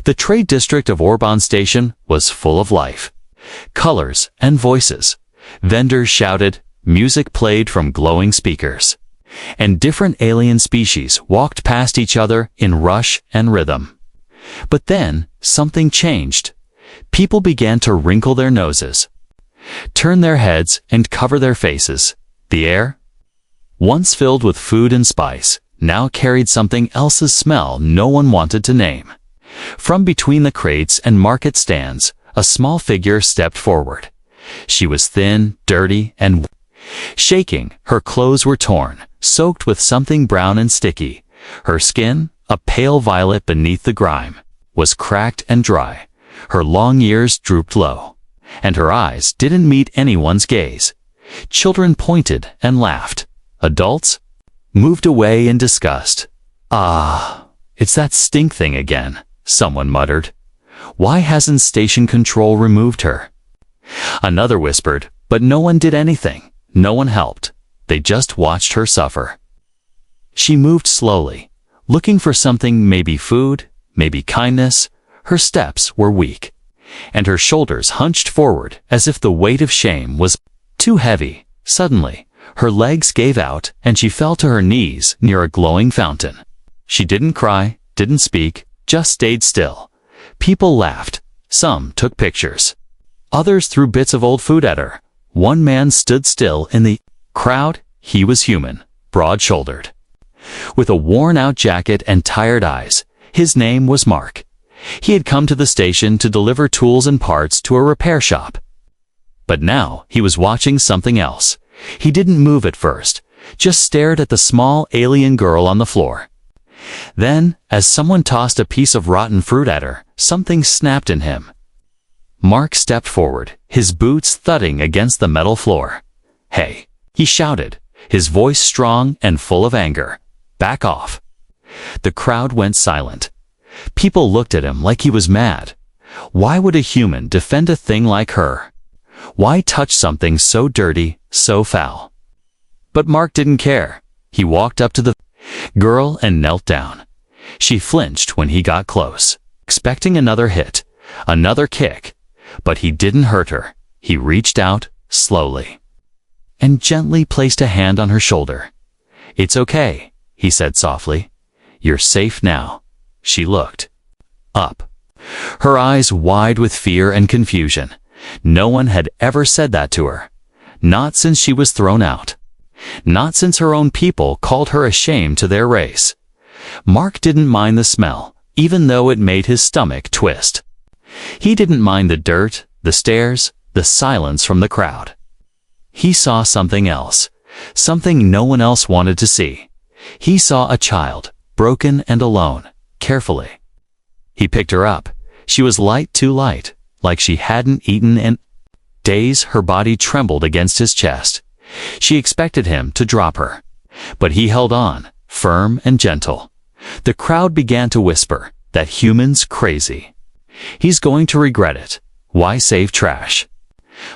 The trade district of Orban Station was full of life, colors, and voices. Vendors shouted, music played from glowing speakers, and different alien species walked past each other in rush and rhythm. But then, something changed. People began to wrinkle their noses, turn their heads, and cover their faces. The air, once filled with food and spice, now carried something else's smell no one wanted to name. From between the crates and market stands, a small figure stepped forward. She was thin, dirty, and shaking. Her clothes were torn, soaked with something brown and sticky. Her skin, a pale violet beneath the grime, was cracked and dry. Her long ears drooped low, and her eyes didn't meet anyone's gaze. Children pointed and laughed. Adults moved away in disgust. "Ah, it's that stink thing again," someone muttered. "Why hasn't station control removed her?" Another whispered, but no one did anything. No one helped. They just watched her suffer. She moved slowly, looking for something, maybe food, maybe kindness. Her steps were weak, and her shoulders hunched forward as if the weight of shame was too heavy. Suddenly, her legs gave out and she fell to her knees near a glowing fountain. She didn't cry, didn't speak, just stayed still. People laughed. Some took pictures. Others threw bits of old food at her. One man stood still in the crowd. He was human, broad-shouldered, with a worn-out jacket and tired eyes. His name was Mark. He had come to the station to deliver tools and parts to a repair shop. But now he was watching something else. He didn't move at first, just stared at the small alien girl on the floor. Then, as someone tossed a piece of rotten fruit at her, something snapped in him. Mark stepped forward, his boots thudding against the metal floor. "Hey," he shouted, his voice strong and full of anger. "Back off." The crowd went silent. People looked at him like he was mad. Why would a human defend a thing like her? Why touch something so dirty, so foul? But Mark didn't care. He walked up to the girl and knelt down. She flinched when he got close, expecting another hit, another kick. But he didn't hurt her. He reached out, slowly, and gently placed a hand on her shoulder. "It's okay," he said softly. "You're safe now." She looked up, her eyes wide with fear and confusion. No one had ever said that to her. Not since she was thrown out. Not since her own people called her a shame to their race. Mark didn't mind the smell, even though it made his stomach twist. He didn't mind the dirt, the stares, the silence from the crowd. He saw something else, something no one else wanted to see. He saw a child, broken and alone. Carefully, he picked her up. She was light, too light, like she hadn't eaten in days. Her body trembled against his chest. She expected him to drop her, but he held on, firm and gentle. The crowd began to whisper, "That human's crazy. He's going to regret it. Why save trash?"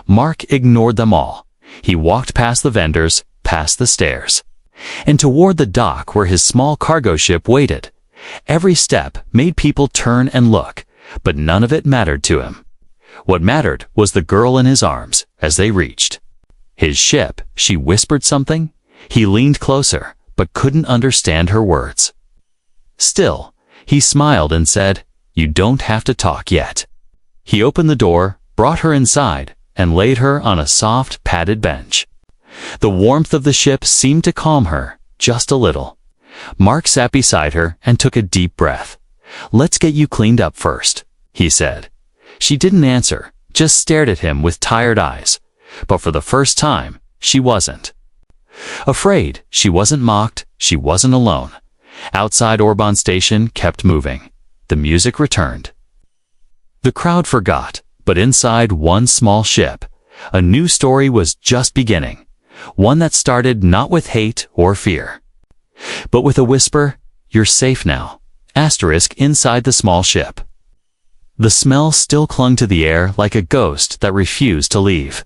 Mark ignored them all. He walked past the vendors, past the stairs, and toward the dock where his small cargo ship waited. Every step made people turn and look, but none of it mattered to him. What mattered was the girl in his arms as they reached his ship. She whispered something. He leaned closer, but couldn't understand her words. Still, he smiled and said, "You don't have to talk yet." He opened the door, brought her inside, and laid her on a soft, padded bench. The warmth of the ship seemed to calm her, just a little. Mark sat beside her and took a deep breath. "Let's get you cleaned up first," he said. She didn't answer, just stared at him with tired eyes. But for the first time, she wasn't afraid. She wasn't mocked. She wasn't alone. Outside Orban Station kept moving. The music returned. The crowd forgot, but inside one small ship, a new story was just beginning. One that started not with hate or fear, but with a whisper, "You're safe now." Asterisk inside the small ship. The smell still clung to the air like a ghost that refused to leave.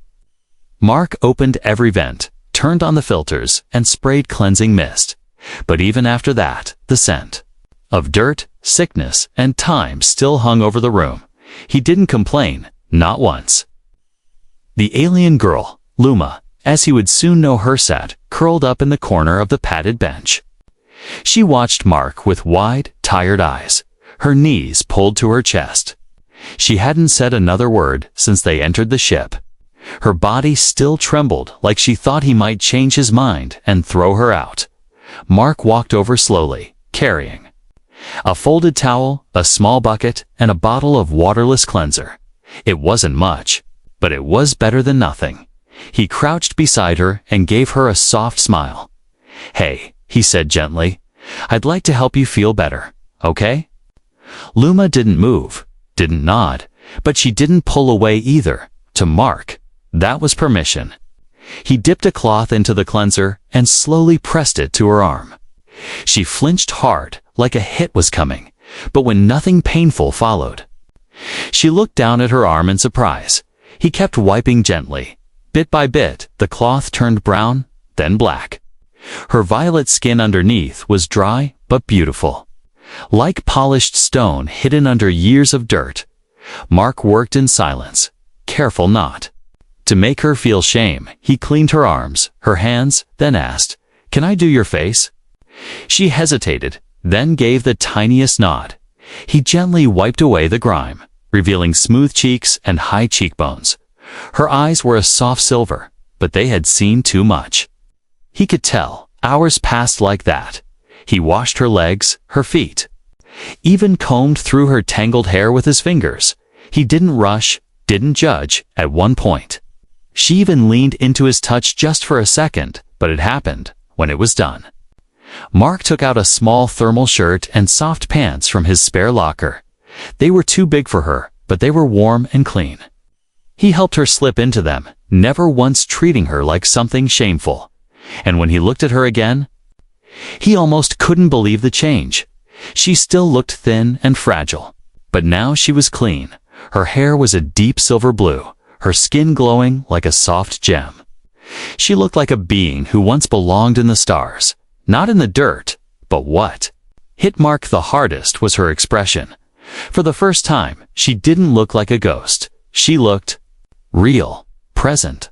Mark opened every vent, turned on the filters, and sprayed cleansing mist. But even after that, the scent of dirt, sickness, and time still hung over the room. He didn't complain, not once. The alien girl, Luma, as he would soon know her, sat curled up in the corner of the padded bench. She watched Mark with wide, tired eyes, her knees pulled to her chest. She hadn't said another word since they entered the ship. Her body still trembled like she thought he might change his mind and throw her out. Mark walked over slowly, carrying a folded towel, a small bucket, and a bottle of waterless cleanser. It wasn't much, but it was better than nothing. He crouched beside her and gave her a soft smile. "Hey," he said gently, "I'd like to help you feel better, okay?" Luma didn't move, didn't nod, but she didn't pull away either. To Mark, that was permission. He dipped a cloth into the cleanser and slowly pressed it to her arm. She flinched hard, like a hit was coming, but when nothing painful followed. She looked down at her arm in surprise. He kept wiping gently. Bit by bit, the cloth turned brown, then black. Her violet skin underneath was dry but beautiful, like polished stone hidden under years of dirt. Mark worked in silence, careful not to make her feel shame. He cleaned her arms, her hands, then asked, "Can I do your face?" She hesitated, then gave the tiniest nod. He gently wiped away the grime, revealing smooth cheeks and high cheekbones. Her eyes were a soft silver, but they had seen too much. He could tell. Hours passed like that. He washed her legs, her feet, even combed through her tangled hair with his fingers. He didn't rush, didn't judge. At one point, she even leaned into his touch just for a second, but it happened when it was done. Mark took out a small thermal shirt and soft pants from his spare locker. They were too big for her, but they were warm and clean. He helped her slip into them, never once treating her like something shameful. And when he looked at her again, he almost couldn't believe the change. She still looked thin and fragile, but now she was clean. Her hair was a deep silver blue, her skin glowing like a soft gem. She looked like a being who once belonged in the stars, not in the dirt. But what hit Mark the hardest was her expression. For the first time, she didn't look like a ghost. She looked real, present.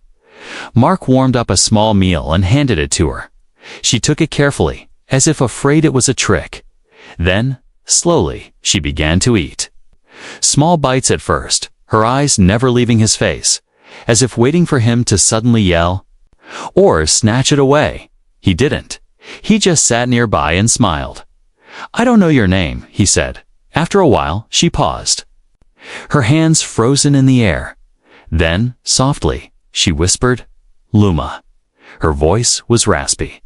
Mark warmed up a small meal and handed it to her. She took it carefully, as if afraid it was a trick. Then, slowly, she began to eat. Small bites at first, her eyes never leaving his face, as if waiting for him to suddenly yell or snatch it away. He didn't. He just sat nearby and smiled. "I don't know your name," he said. After a while, she paused, her hands frozen in the air. Then, softly, she whispered, "Luma." Her voice was raspy,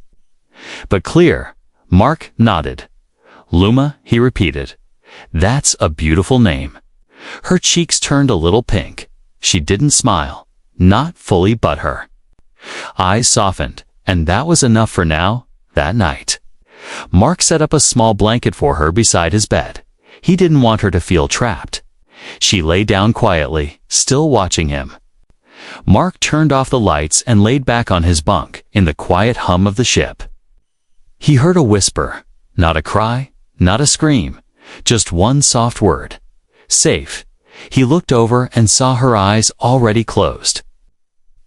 but clear. Mark nodded. "Luma," he repeated. "That's a beautiful name." Her cheeks turned a little pink. She didn't smile, not fully, but her eyes softened, and that was enough for now. That night, Mark set up a small blanket for her beside his bed. He didn't want her to feel trapped. She lay down quietly, still watching him. Mark turned off the lights and laid back on his bunk in the quiet hum of the ship. He heard a whisper, not a cry, not a scream, just one soft word. "Safe." He looked over and saw her eyes already closed.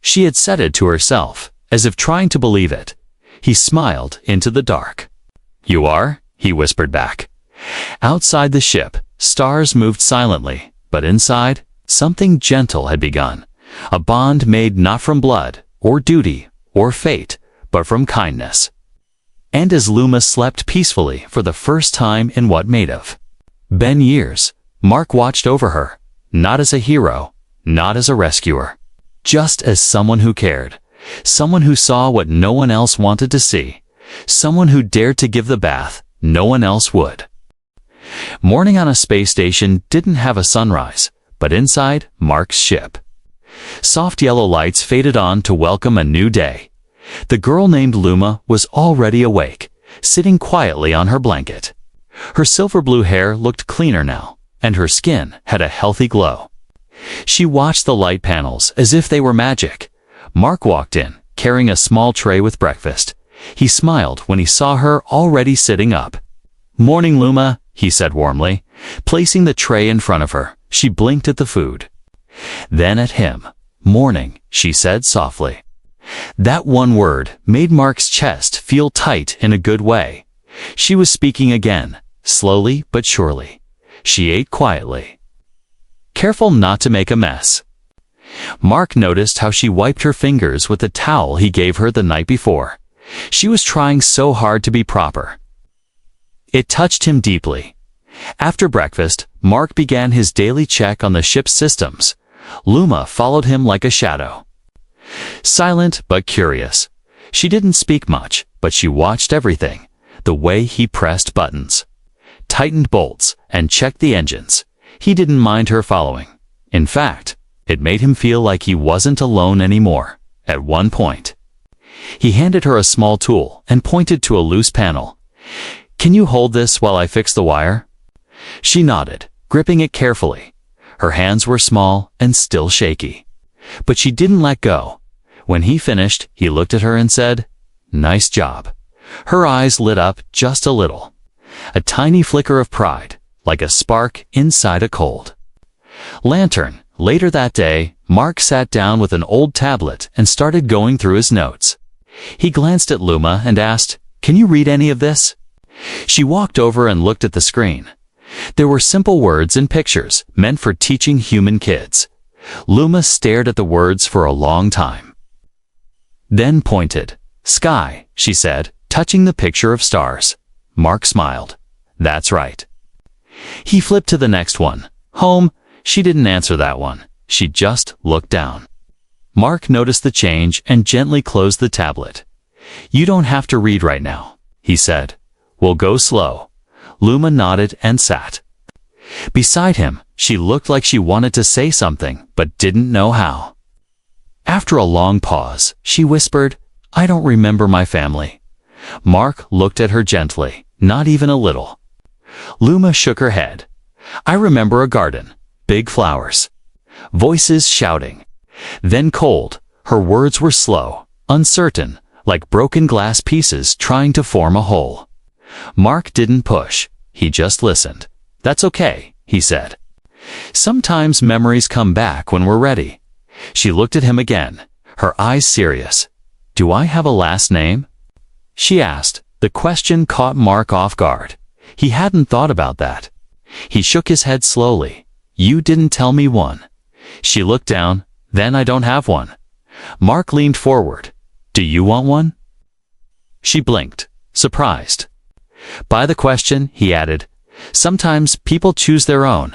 She had said it to herself, as if trying to believe it. He smiled into the dark. "You are?" he whispered back. Outside the ship, stars moved silently, but inside, something gentle had begun. A bond made not from blood, or duty, or fate, but from kindness. And as Luma slept peacefully for the first time in what may have been years, Mark watched over her, not as a hero, not as a rescuer, just as someone who cared, someone who saw what no one else wanted to see, someone who dared to give the bath no one else would. Morning on a space station didn't have a sunrise, but inside Mark's ship, soft yellow lights faded on to welcome a new day. The girl named Luma was already awake, sitting quietly on her blanket. Her silver blue hair looked cleaner now, and her skin had a healthy glow. She watched the light panels as if they were magic. Mark walked in, carrying a small tray with breakfast. He smiled when he saw her already sitting up. "Morning, Luma," he said warmly. Placing the tray in front of her, she blinked at the food. Then at him. "Morning," she said softly. That one word made Mark's chest feel tight in a good way. She was speaking again, slowly but surely. She ate quietly. Careful not to make a mess. Mark noticed how she wiped her fingers with the towel he gave her the night before. She was trying so hard to be proper. It touched him deeply. After breakfast, Mark began his daily check on the ship's systems. Luma followed him like a shadow. Silent but curious. She didn't speak much, but she watched everything. The way he pressed buttons, tightened bolts, and checked the engines. He didn't mind her following. In fact, it made him feel like he wasn't alone anymore. At one point, he handed her a small tool and pointed to a loose panel. "Can you hold this while I fix the wire?" She nodded, gripping it carefully. Her hands were small and still shaky. But she didn't let go. When he finished, he looked at her and said, "Nice job." Her eyes lit up just a little. A tiny flicker of pride, like a spark inside a cold lantern. Later that day, Mark sat down with an old tablet and started going through his notes. He glanced at Luma and asked, "Can you read any of this?" She walked over and looked at the screen. There were simple words and pictures meant for teaching human kids. Luma stared at the words for a long time. Then pointed. "Sky," she said, touching the picture of stars. Mark smiled. "That's right." He flipped to the next one. "Home." She didn't answer that one. She just looked down. Mark noticed the change and gently closed the tablet. "You don't have to read right now," he said. "We'll go slow." Luma nodded and sat beside him. She looked like she wanted to say something, but didn't know how. After a long pause, she whispered, "I don't remember my family." Mark looked at her gently, not even a little. Luma shook her head. "I remember a garden, big flowers, voices shouting." Then cold, her words were slow, uncertain, like broken glass pieces trying to form a whole. Mark didn't push, he just listened. "That's okay," he said. "Sometimes memories come back when we're ready." She looked at him again, her eyes serious. "Do I have a last name?" she asked. The question caught Mark off guard. He hadn't thought about that. He shook his head slowly. "You didn't tell me one." She looked down. "Then I don't have one." Mark leaned forward. "Do you want one?" She blinked, surprised by the question. He added, "Sometimes people choose their own,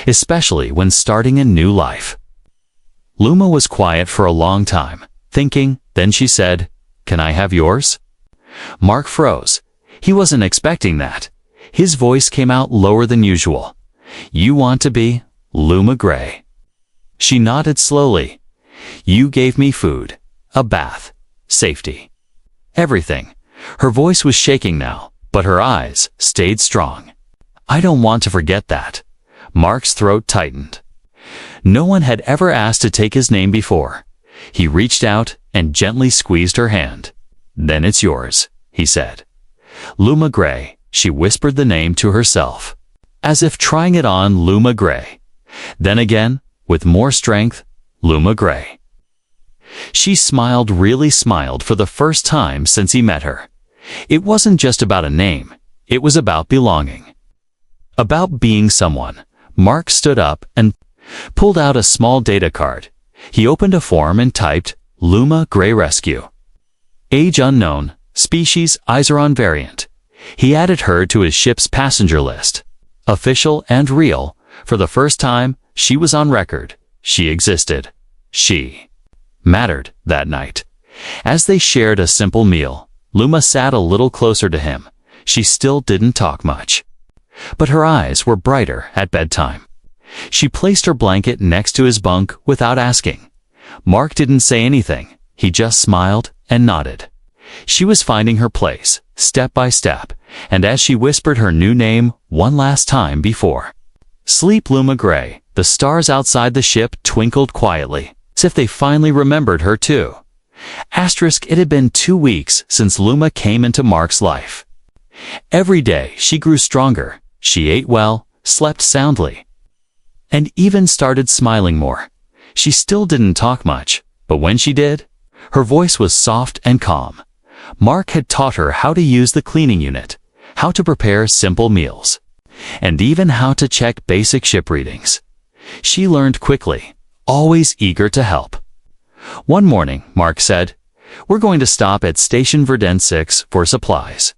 especially when starting a new life." Luma was quiet for a long time, thinking. Then she said, "Can I have yours?" Mark froze. He wasn't expecting that. His voice came out lower than usual. "You want to be Luma Gray?" She nodded slowly. "You gave me food, a bath, safety, everything." Her voice was shaking now, but her eyes stayed strong. "I don't want to forget that." Mark's throat tightened. No one had ever asked to take his name before. He reached out and gently squeezed her hand. "Then it's yours," he said. "Luma Gray." She whispered the name to herself, as if trying it on. Luma Gray. Then again, with more strength, Luma Gray. She smiled, really smiled for the first time since he met her. It wasn't just about a name. It was about belonging. About being someone. Mark stood up and pulled out a small data card. He opened a form and typed, "Luma Gray Rescue. Age unknown, species Iseron variant." He added her to his ship's passenger list. Official and real. For the first time, she was on record. She existed. She mattered that night. As they shared a simple meal, Luma sat a little closer to him. She still didn't talk much, but her eyes were brighter at bedtime. She placed her blanket next to his bunk without asking. Mark didn't say anything. He just smiled and nodded. She was finding her place, step by step, and as she whispered her new name one last time before sleep, Luma Gray, the stars outside the ship twinkled quietly, as if they finally remembered her too. It had been 2 weeks since Luma came into Mark's life. Every day she grew stronger. She ate well, slept soundly, and even started smiling more. She still didn't talk much, but when she did, her voice was soft and calm. Mark had taught her how to use the cleaning unit, how to prepare simple meals, and even how to check basic ship readings. She learned quickly, always eager to help. One morning, Mark said, "We're going to stop at Station Verdun 6 for supplies."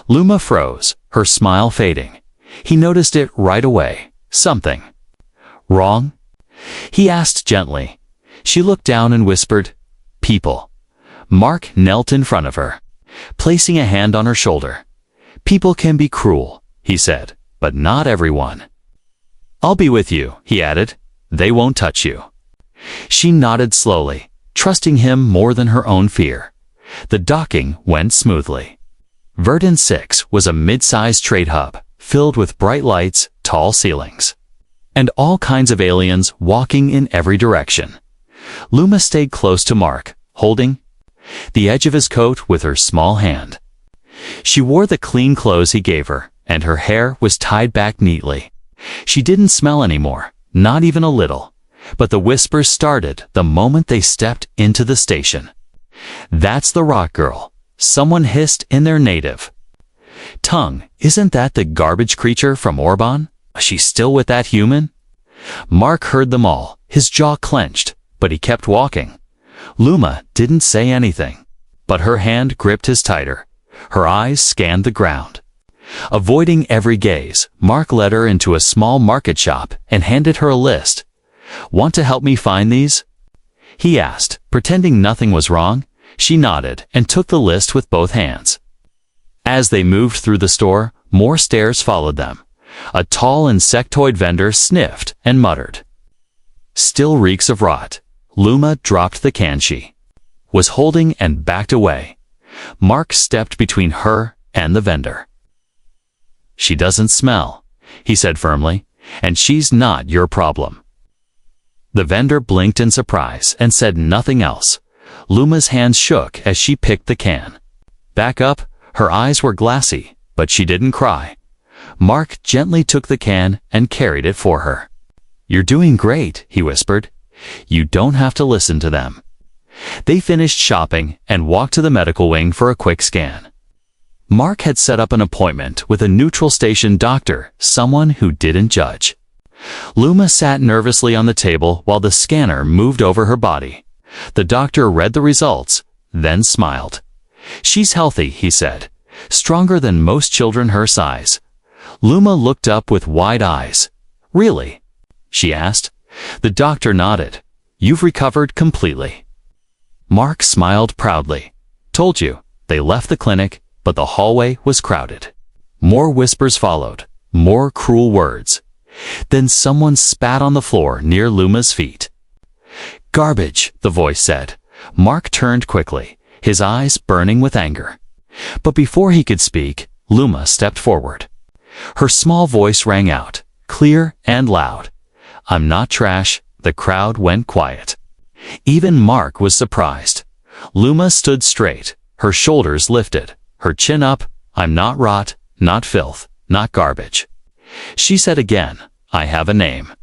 Luma froze, her smile fading. He noticed it right away. Something wrong? He asked gently. She looked down and whispered, "People." Mark knelt in front of her, placing a hand on her shoulder. "People can be cruel," he said, "but not everyone." "I'll be with you," he added. "They won't touch you." She nodded slowly, trusting him more than her own fear. The docking went smoothly. Verdun 6 was a mid-sized trade hub, filled with bright lights, tall ceilings, and all kinds of aliens walking in every direction. Luma stayed close to Mark, holding the edge of his coat with her small hand. She wore the clean clothes he gave her, and her hair was tied back neatly. She didn't smell anymore, not even a little, but the whispers started the moment they stepped into the station. "That's the rock girl," someone hissed in their native tongue. "Isn't that the garbage creature from Orban? Is she still with that human?" Mark heard them all, his jaw clenched, but he kept walking. Luma didn't say anything, but her hand gripped his tighter. Her eyes scanned the ground. Avoiding every gaze, Mark led her into a small market shop and handed her a list. "Want to help me find these?" he asked, pretending nothing was wrong. She nodded and took the list with both hands. As they moved through the store, more stares followed them. A tall insectoid vendor sniffed and muttered, "Still reeks of rot." Luma dropped the can she was holding and backed away. Mark stepped between her and the vendor. "She doesn't smell," he said firmly, "and she's not your problem." The vendor blinked in surprise and said nothing else. Luma's hands shook as she picked the can. Back up, her eyes were glassy, but she didn't cry. Mark gently took the can and carried it for her. "You're doing great," he whispered. "You don't have to listen to them." They finished shopping and walked to the medical wing for a quick scan. Mark had set up an appointment with a neutral station doctor, someone who didn't judge. Luma sat nervously on the table while the scanner moved over her body. The doctor read the results, then smiled. "She's healthy," he said, "stronger than most children her size." Luma looked up with wide eyes. "Really?" she asked. The doctor nodded. "You've recovered completely." Mark smiled proudly. "Told you." They left the clinic, but the hallway was crowded. More whispers followed, more cruel words. Then someone spat on the floor near Luma's feet. "Garbage," the voice said. Mark turned quickly, his eyes burning with anger. But before he could speak, Luma stepped forward. Her small voice rang out, clear and loud. "I'm not trash." The crowd went quiet. Even Mark was surprised. Luma stood straight, her shoulders lifted, her chin up. "I'm not rot, not filth, not garbage." She said again, "I have a name."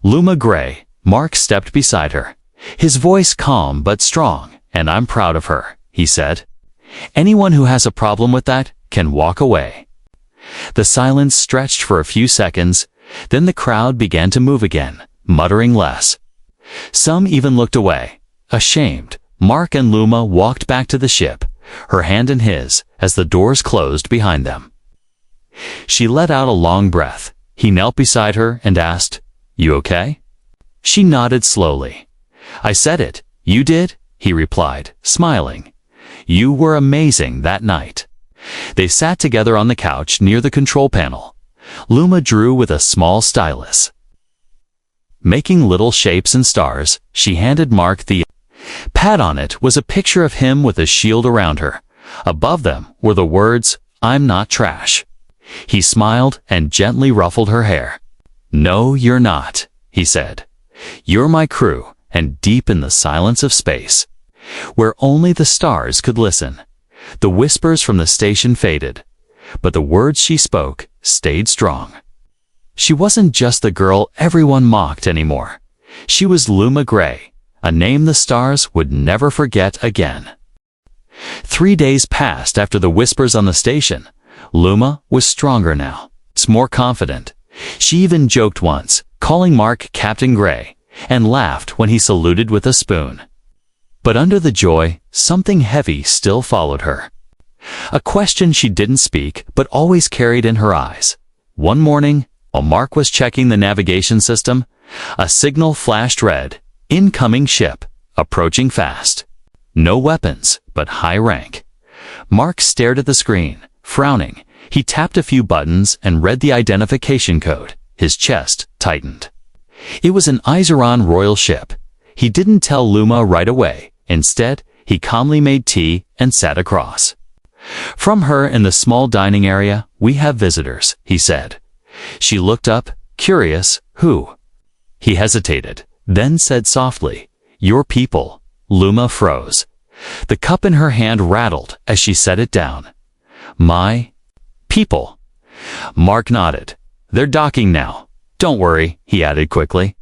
Luma Gray. Mark stepped beside her, his voice calm but strong. "And I'm proud of her," he said. "Anyone who has a problem with that can walk away." The silence stretched for a few seconds, then the crowd began to move again, muttering less. Some even looked away, ashamed. Mark and Luma walked back to the ship, her hand in his, as the doors closed behind them. She let out a long breath. He knelt beside her and asked, "You okay?" She nodded slowly. "I said it. You did?" he replied, smiling. "You were amazing that night." They sat together on the couch near the control panel. Luma drew with a small stylus, making little shapes and stars. She handed Mark the pad. On it was a picture of him with a shield around her. Above them were the words, "I'm not trash." He smiled and gently ruffled her hair. "No, you're not," he said. "You're my crew." And deep in the silence of space, where only the stars could listen, the whispers from the station faded. but the words she spoke stayed strong. She wasn't just the girl everyone mocked anymore. She was Luma Gray, a name the stars would never forget again. 3 days passed after the whispers on the station. Luma was stronger now, more confident. She even joked once, calling Mark Captain Gray, and laughed when he saluted with a spoon. But under the joy, something heavy still followed her. A question she didn't speak but always carried in her eyes. One morning, while Mark was checking the navigation system, a signal flashed red. Incoming ship, approaching fast. No weapons, but high rank. Mark stared at the screen, frowning. He tapped a few buttons and read the identification code. His chest tightened. It was an Iseron royal ship. He didn't tell Luma right away. Instead, he calmly made tea and sat across from her in the small dining area. "We have visitors," he said. She looked up, curious. "Who?" He hesitated, then said softly, "Your people." Luma froze. The cup in her hand rattled as she set it down. "My people." Mark nodded. "They're docking now. Don't worry," he added quickly.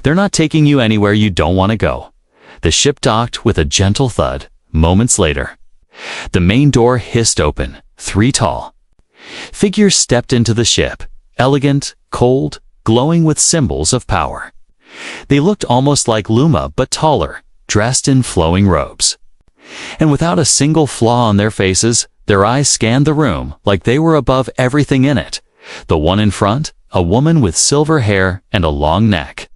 "They're not taking you anywhere you don't want to go." The ship docked with a gentle thud. Moments later, the main door hissed open. 3 tall figures stepped into the ship, elegant, cold, glowing with symbols of power. They looked almost like Luma but taller, dressed in flowing robes. And without a single flaw on their faces, their eyes scanned the room like they were above everything in it. The one in front, a woman with silver hair and a long neck,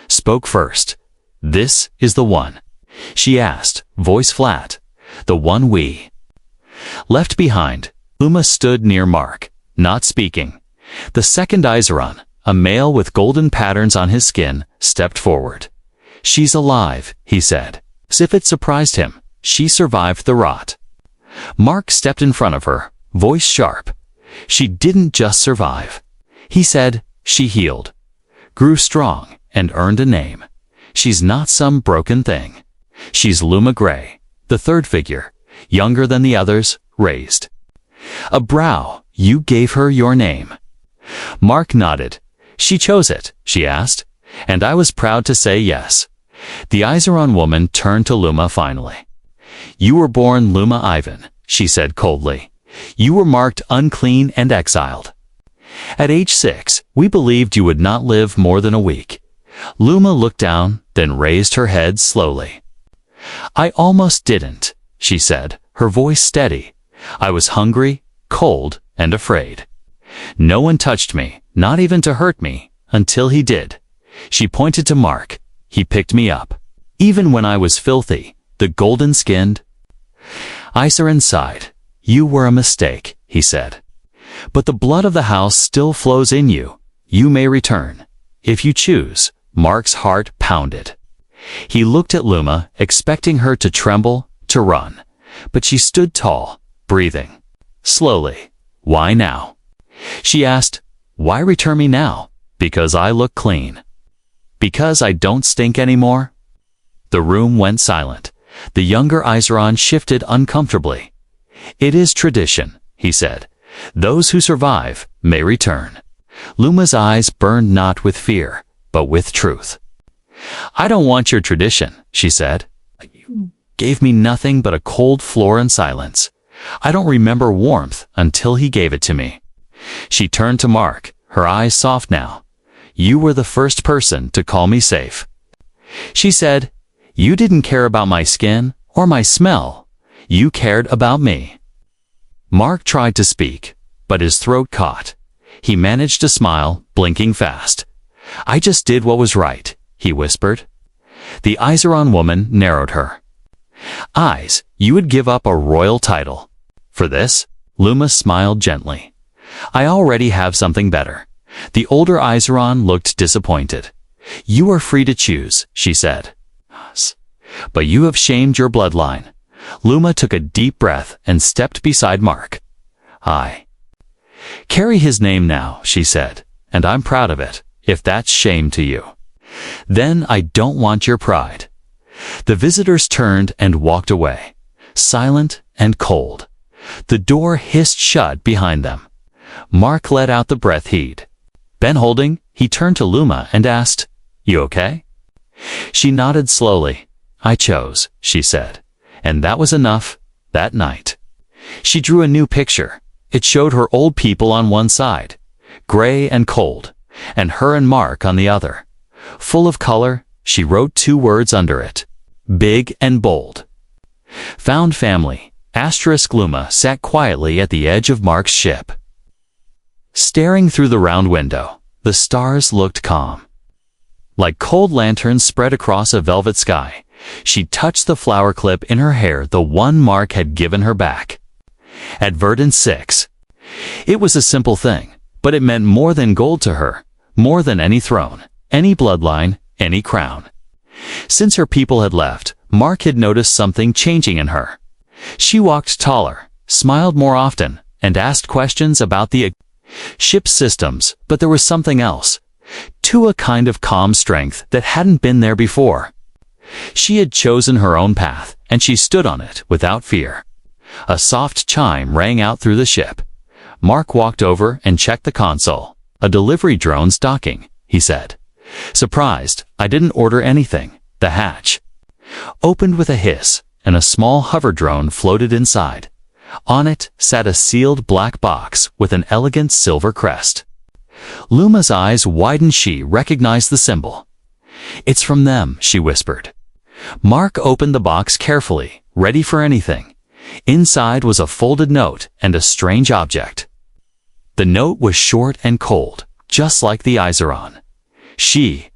spoke first. "This is the one?" she asked, voice flat. "The one we left behind." Luma stood near Mark, not speaking. The second Iseron, a male with golden patterns on his skin, stepped forward. "She's alive," he said, as if it surprised him. "She survived the rot." Mark stepped in front of her, voice sharp. "She didn't just survive," he said. "She healed, grew strong, and earned a name. She's not some broken thing. She's Luma Gray." The third figure, younger than the others, raised a brow. "You gave her your name?" Mark nodded. "She chose it," she asked, "and I was proud to say yes." The Iseron woman turned to Luma finally. "You were born Luma Ivan," she said coldly. "You were marked unclean and exiled. At age 6, we believed you would not live more than a week." Luma looked down, then raised her head slowly. "I almost didn't," she said, her voice steady. "I was hungry, cold, and afraid. No one touched me, not even to hurt me, until he did." She pointed to Mark. "He picked me up. Even when I was filthy, the golden-skinned." Iseron sighed. "You were a mistake," he said. "But the blood of the house still flows in you. You may return, if you choose." Mark's heart pounded. He looked at Luma, expecting her to tremble, to run. But she stood tall, breathing slowly. "Why now?" she asked. "Why return me now?" "Because I look clean. Because I don't stink anymore." The room went silent. The younger Iseron shifted uncomfortably. "It is tradition," he said. "Those who survive may return." Luma's eyes burned not with fear, but with truth. "I don't want your tradition," she said. "You gave me nothing but a cold floor and silence. I don't remember warmth until he gave it to me." She turned to Mark, her eyes soft now. "You were the first person to call me safe," she said. "You didn't care about my skin or my smell. You cared about me." Mark tried to speak, but his throat caught. He managed to smile, blinking fast. "I just did what was right," he whispered. The Iseron woman narrowed her eyes. "You would give up a royal title for this?" Luma smiled gently. "I already have something better." The older Iseron looked disappointed. "You are free to choose," she said. "But you have shamed your bloodline." Luma took a deep breath and stepped beside Mark. "I carry his name now," she said, "and I'm proud of it, if that's shame to you. Then I don't want your pride." The visitors turned and walked away, silent and cold. The door hissed shut behind them. Mark let out the breath he'd been holding. He turned to Luma and asked, "You okay?" She nodded slowly. "I chose," she said. And that was enough, that night. She drew a new picture. It showed her old people on one side, gray and cold, and her and Mark on the other. Full of color, she wrote 2 words under it, big and bold. Found family. Luma sat quietly at the edge of Mark's ship. Staring through the round window, the stars looked calm. Like cold lanterns spread across a velvet sky, she touched the flower clip in her hair, the one Mark had given her back. At Verdant 6. It was a simple thing, but it meant more than gold to her, more than any throne, any bloodline, any crown. Since her people had left, Mark had noticed something changing in her. She walked taller, smiled more often, and asked questions about the ship's systems, but there was something else, to a kind of calm strength that hadn't been there before. She had chosen her own path, and she stood on it without fear. A soft chime rang out through the ship. Mark walked over and checked the console. "A delivery drone's docking," he said. Surprised, "I didn't order anything." The hatch opened with a hiss, and a small hover drone floated inside. On it sat a sealed black box with an elegant silver crest. Luma's eyes widened. She recognized the symbol. "It's from them," she whispered. Mark opened the box carefully, ready for anything. Inside was a folded note and a strange object. The note was short and cold, just like the Iseron. She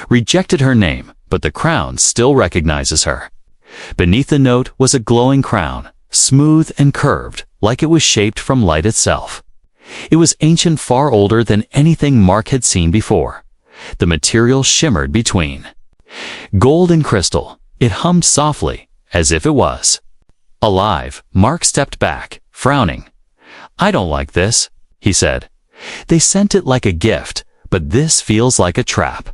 rejected her name, but the crown still recognizes her. Beneath the note was a glowing crown, smooth and curved, like it was shaped from light itself. It was ancient, far older than anything Mark had seen before. The material shimmered between gold and crystal. It hummed softly, as if it was alive. Mark stepped back, frowning. "I don't like this," he said. "They sent it like a gift, but this feels like a trap."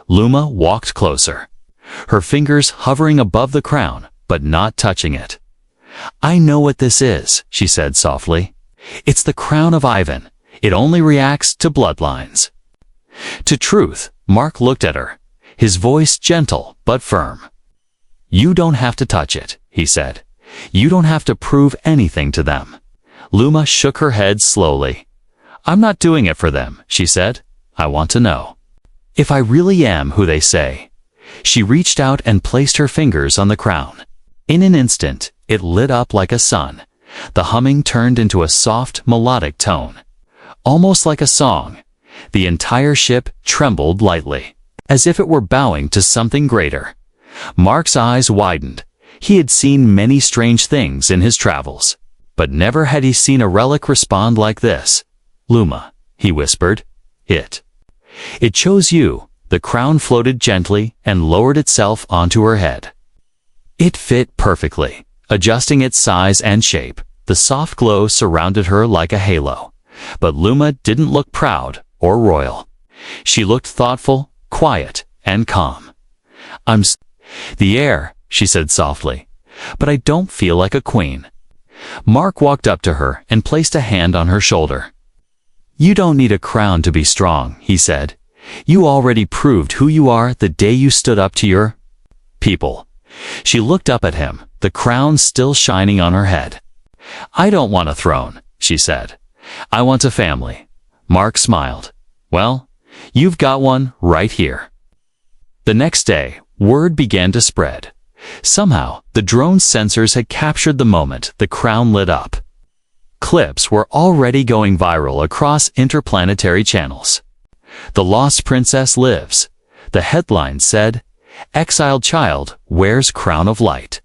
Luma walked closer, her fingers hovering above the crown, but not touching it. "I know what this is," she said softly. "It's the crown of Ivan. It only reacts to bloodlines." To truth, Mark looked at her, his voice gentle but firm. "You don't have to touch it," he said. "You don't have to prove anything to them." Luma shook her head slowly. "I'm not doing it for them," she said. "I want to know if I really am who they say." She reached out and placed her fingers on the crown. In an instant, it lit up like a sun. The humming turned into a soft, melodic tone, almost like a song. The entire ship trembled lightly, as if it were bowing to something greater. Mark's eyes widened. He had seen many strange things in his travels, but never had he seen a relic respond like this. "Luma," he whispered. It chose you." The crown floated gently and lowered itself onto her head. It fit perfectly, adjusting its size and shape. The soft glow surrounded her like a halo. But Luma didn't look proud or royal. She looked thoughtful, quiet, and calm. "I'm the heir," she said softly, "but I don't feel like a queen." Mark walked up to her and placed a hand on her shoulder. "You don't need a crown to be strong," he said. "You already proved who you are the day you stood up to your people." She looked up at him, the crown still shining on her head. "I don't want a throne," she said. "I want a family." Mark smiled. "Well, you've got one right here." The next day, word began to spread. Somehow, the drone's sensors had captured the moment the crown lit up. Clips were already going viral across interplanetary channels. "The lost princess lives." The headline said, "Exiled child wears crown of light."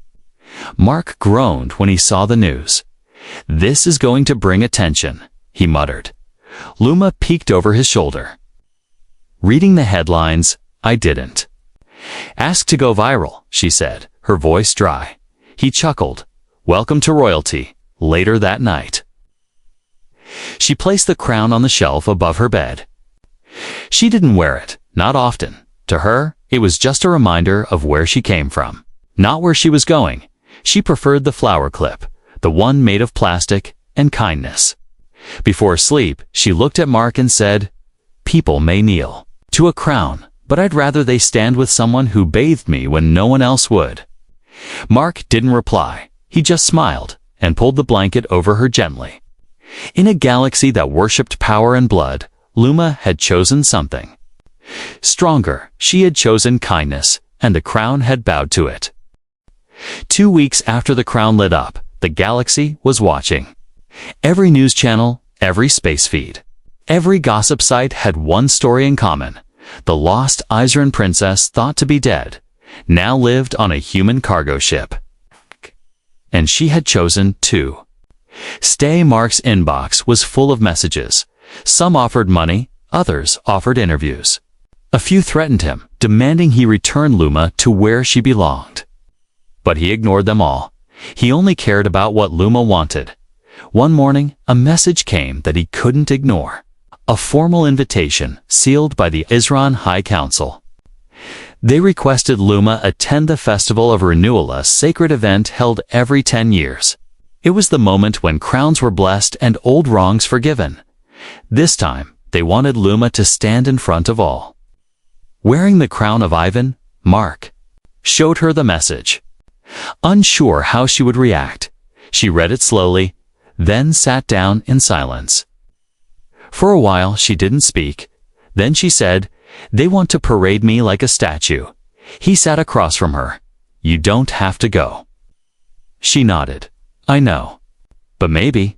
Mark groaned when he saw the news. "This is going to bring attention," he muttered. Luma peeked over his shoulder. Reading the headlines, "I didn't ask to go viral," she said, her voice dry. He chuckled. "Welcome to royalty." Later that night, she placed the crown on the shelf above her bed. She didn't wear it, not often. To her, it was just a reminder of where she came from, not where she was going. She preferred the flower clip, the one made of plastic and kindness. Before sleep, she looked at Mark and said, "People may kneel to a crown, but I'd rather they stand with someone who bathed me when no one else would." Mark didn't reply. He just smiled and pulled the blanket over her gently. In a galaxy that worshipped power and blood, Luma had chosen something stronger. She had chosen kindness, and the crown had bowed to it. 2 weeks after the crown lit up, the galaxy was watching. Every news channel, every space feed, every gossip site had one story in common. The lost Izeran princess, thought to be dead, now lived on a human cargo ship. And she had chosen to stay. Mark's inbox was full of messages. Some offered money, others offered interviews. A few threatened him, demanding he return Luma to where she belonged. But he ignored them all. He only cared about what Luma wanted. One morning, a message came that he couldn't ignore. A formal invitation, sealed by the Izeran High Council. They requested Luma attend the Festival of Renewal, a sacred event held every 10 years. It was the moment when crowns were blessed and old wrongs forgiven. This time, they wanted Luma to stand in front of all. Wearing the crown of Ivan, Mark showed her the message. Unsure how she would react, she read it slowly, then sat down in silence. For a while, she didn't speak. Then she said, "They want to parade me like a statue." He sat across from her. "You don't have to go." She nodded. "I know. But maybe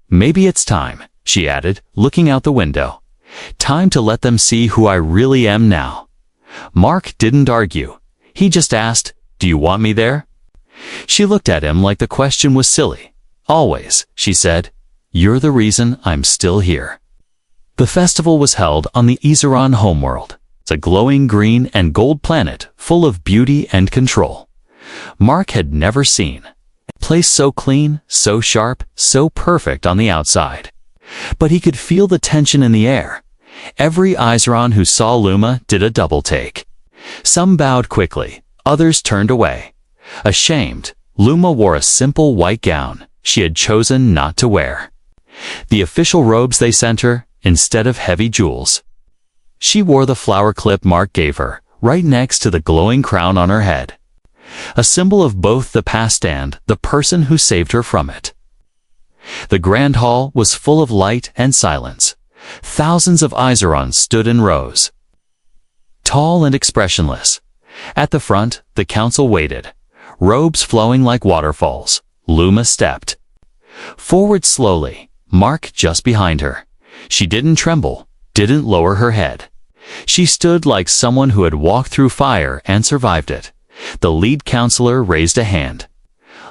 it's time," she added, looking out the window. "Time to let them see who I really am now." Mark didn't argue. He just asked, "Do you want me there?" She looked at him like the question was silly. "Always," she said. "You're the reason I'm still here." The festival was held on the Izeran homeworld. It's a glowing green and gold planet full of beauty and control. Mark had never seen a place so clean, so sharp, so perfect on the outside. But he could feel the tension in the air. Every Izeran who saw Luma did a double take. Some bowed quickly, others turned away. Ashamed, Luma wore a simple white gown she had chosen not to wear. The official robes they sent her, instead of heavy jewels. She wore the flower clip Mark gave her, right next to the glowing crown on her head. A symbol of both the past and the person who saved her from it. The grand hall was full of light and silence. Thousands of Izerans stood in rows, tall and expressionless. At the front, the council waited, robes flowing like waterfalls. Luma stepped forward slowly, Mark just behind her. She didn't tremble, didn't lower her head. She stood like someone who had walked through fire and survived it. The lead counselor raised a hand.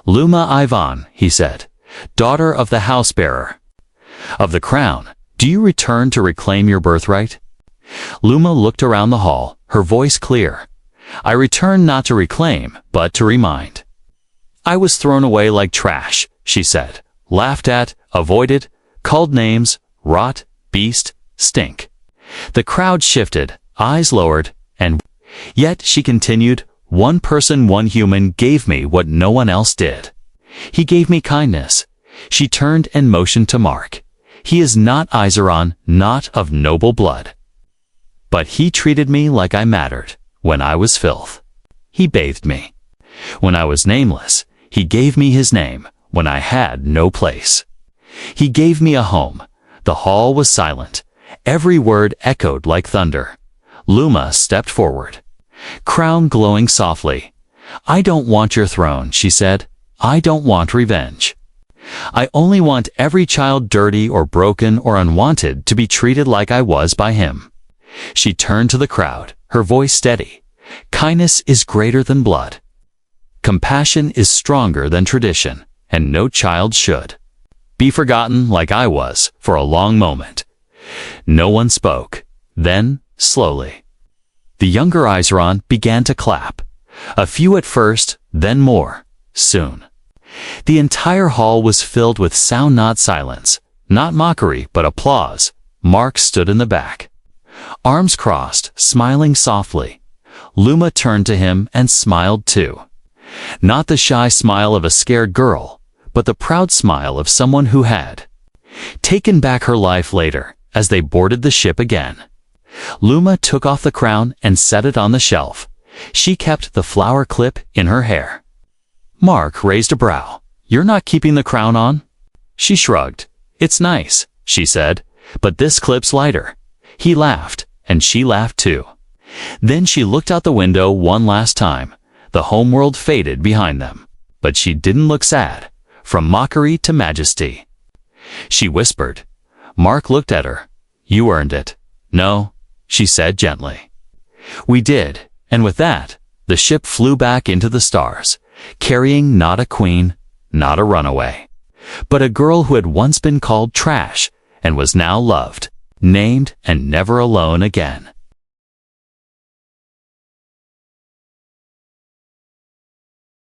"Luma Ivan," he said, "daughter of the house-bearer of the crown, do you return to reclaim your birthright?" Luma looked around the hall, her voice clear. "I return not to reclaim, but to remind. I was thrown away like trash," she said, laughed at, avoided, called names, rot, beast, stink. The crowd shifted, eyes lowered, and yet she continued, "One person, one human gave me what no one else did. He gave me kindness." She turned and motioned to Mark. "He is not Izeran, not of noble blood. But he treated me like I mattered. When I was filth, he bathed me. When I was nameless, he gave me his name. When I had no place, he gave me a home." The hall was silent. Every word echoed like thunder. Luma stepped forward, crown glowing softly. "I don't want your throne," she said. "I don't want revenge. I only want every child dirty or broken or unwanted to be treated like I was by him." She turned to the crowd, her voice steady. "Kindness is greater than blood. Compassion is stronger than tradition, and no child should be forgotten like I was." For a long moment, no one spoke. Then, slowly, the younger Izeran began to clap. A few at first, then more. Soon, the entire hall was filled with sound, not silence, not mockery, but applause. Mark stood in the back, arms crossed, smiling softly. Luma turned to him and smiled too. Not the shy smile of a scared girl, but the proud smile of someone who had taken back her life later as they boarded the ship again. Luma took off the crown and set it on the shelf. She kept the flower clip in her hair. Mark raised a brow. "You're not keeping the crown on?" She shrugged. "It's nice," she said, "but this clip's lighter." He laughed, and she laughed too. Then she looked out the window one last time. The homeworld faded behind them. But she didn't look sad. From mockery to majesty. She whispered. Mark looked at her. "You earned it." "No," she said gently. "We did," and with that, the ship flew back into the stars, carrying not a queen, not a runaway, but a girl who had once been called trash and was now loved, named, and never alone again.